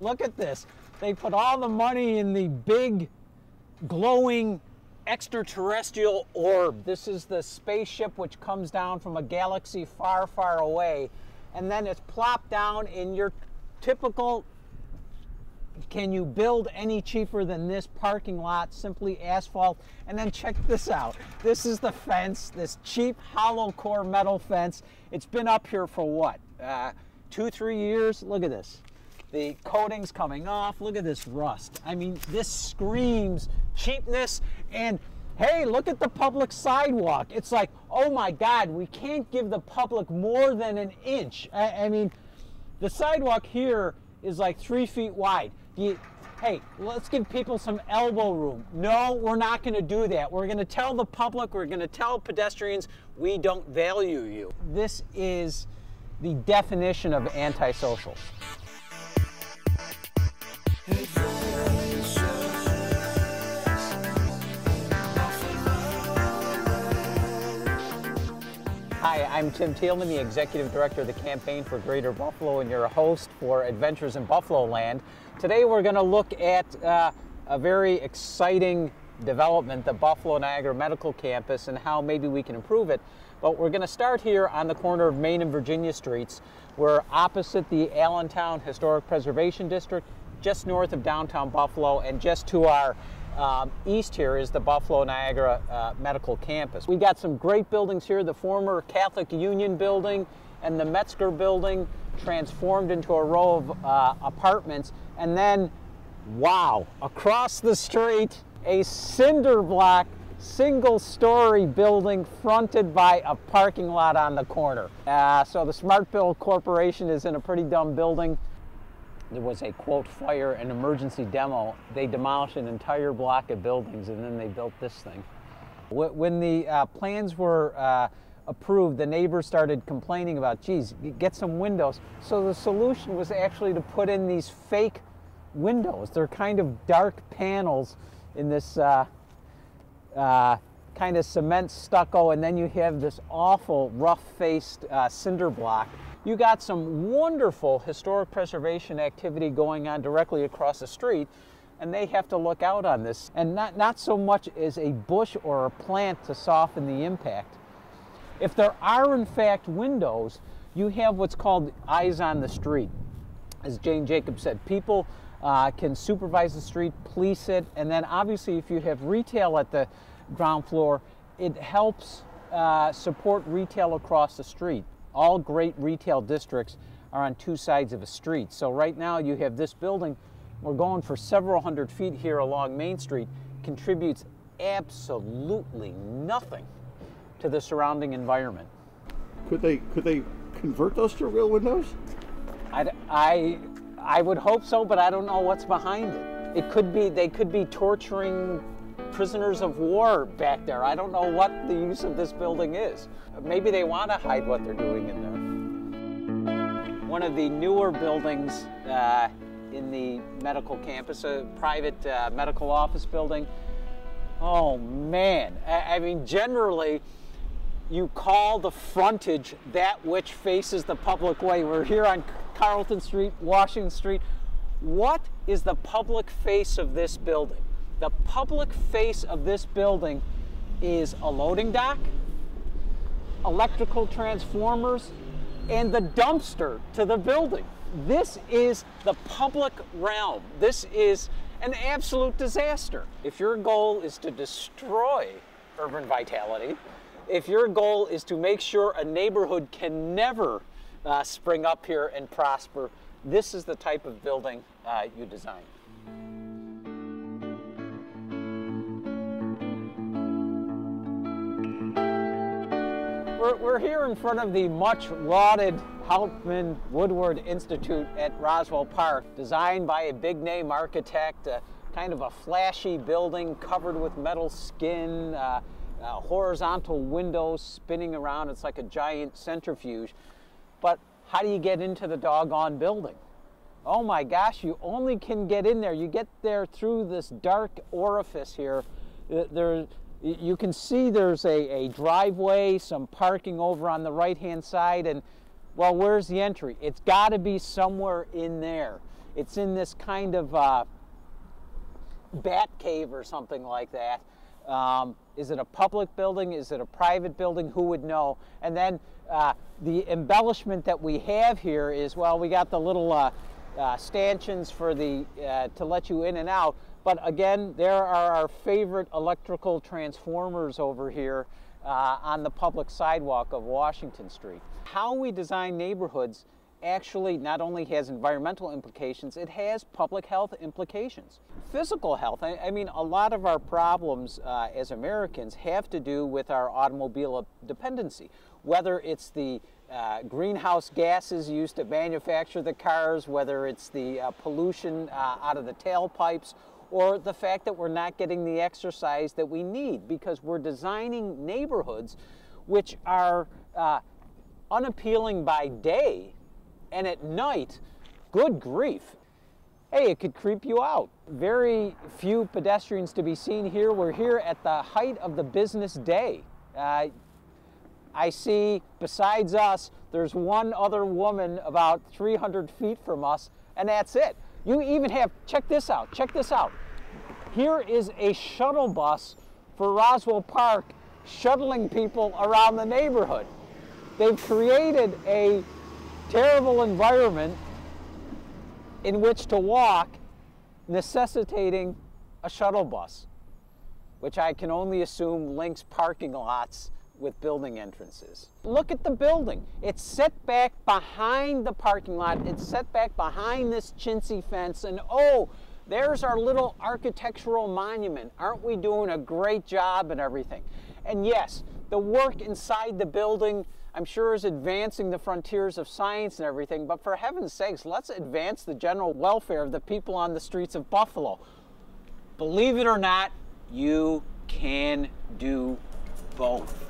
Look at this. They put all the money in the big, glowing extraterrestrial orb. This is the spaceship which comes down from a galaxy far, far away. And then it's plopped down in your typical, can you build any cheaper than this parking lot, simply asphalt. And then check this out. This is the fence, this cheap hollow core metal fence. It's been up here for what, 2-3 years? Look at this. The coating's coming off. Look at this rust. I mean, this screams cheapness. And hey, look at the public sidewalk. It's like, oh my God, we can't give the public more than an inch. I mean, the sidewalk here is like 3 feet wide. Hey, let's give people some elbow room. No, we're not going to do that. We're going to tell the public, we're going to tell pedestrians, we don't value you. This is the definition of antisocial. Hi, I'm Tim Tielman, the Executive Director of the Campaign for Greater Buffalo and your host for Adventures in Buffaloland. Today we're going to look at a very exciting development, the Buffalo Niagara Medical Campus, and how maybe we can improve it. But we're going to start here on the corner of Main and Virginia Streets. We're opposite the Allentown Historic Preservation District, just north of downtown Buffalo, and just to our east here is the Buffalo Niagara Medical Campus. We got some great buildings here, the former Catholic Union building and the Metzger building transformed into a row of apartments, and then, wow, across the street, a cinder block single-story building fronted by a parking lot on the corner. So the Smart Build Corporation is in a pretty dumb building. There was a, quote, fire and emergency demo. They demolished an entire block of buildings and then they built this thing. When the plans were approved, the neighbors started complaining about, geez, get some windows. So the solution was actually to put in these fake windows. They're kind of dark panels in this kind of cement stucco, and then you have this awful rough-faced cinder block. You got some wonderful historic preservation activity going on directly across the street, and they have to look out on this, and not so much as a bush or a plant to soften the impact. If there are in fact windows, you have what's called eyes on the street. As Jane Jacobs said, people can supervise the street, police it, and then obviously if you have retail at the ground floor, it helps support retail across the street. All great retail districts are on two sides of a street. So right now you have this building, we're going for several hundred feet here along Main Street, contributes absolutely nothing to the surrounding environment. Could they convert those to real windows? I would hope so, but I don't know what's behind it. It could be, they could be torturing prisoners of war back there. I don't know what the use of this building is. Maybe they want to hide what they're doing in there. One of the newer buildings in the medical campus, a private medical office building. Oh man, I mean, generally you call the frontage that which faces the public way. We're here on Carlton Street, Washington Street. What is the public face of this building? The public face of this building is a loading dock, electrical transformers, and the dumpster to the building. This is the public realm. This is an absolute disaster. If your goal is to destroy urban vitality, if your goal is to make sure a neighborhood can never spring up here and prosper, this is the type of building you design. We're here in front of the much lauded Hauptmann Woodward Institute at Roswell Park, designed by a big name architect, kind of a flashy building covered with metal skin, horizontal windows spinning around. It's like a giant centrifuge. But how do you get into the doggone building? Oh my gosh, you only can get in there. You get there through this dark orifice here. You can see there's a driveway, some parking over on the right-hand side, and, well, where's the entry? It's got to be somewhere in there. it's in this kind of bat cave or something like that. Is it a public building? Is it a private building? Who would know? And then the embellishment that we have here is, well, we got the little stanchions for the to let you in and out. But again, there are our favorite electrical transformers over here on the public sidewalk of Washington Street. How we design neighborhoods actually not only has environmental implications, it has public health implications. Physical health, I mean, a lot of our problems as Americans have to do with our automobile dependency, whether it's the greenhouse gases used to manufacture the cars, whether it's the pollution out of the tailpipes, or the fact that we're not getting the exercise that we need because we're designing neighborhoods which are unappealing by day, and at night, good grief, hey, it could creep you out. Very few pedestrians to be seen here. We're here at the height of the business day. I see, besides us, there's one other woman about 300 feet from us, and that's it. You even have, check this out, check this out. Here is a shuttle bus for Roswell Park shuttling people around the neighborhood. They've created a terrible environment in which to walk, necessitating a shuttle bus, which I can only assume links parking lots with building entrances. Look at the building. It's set back behind the parking lot. It's set back behind this chintzy fence, and oh, there's our little architectural monument. Aren't we doing a great job and everything? And yes, the work inside the building, I'm sure, is advancing the frontiers of science and everything, but for heaven's sakes, let's advance the general welfare of the people on the streets of Buffalo. Believe it or not, you can do both.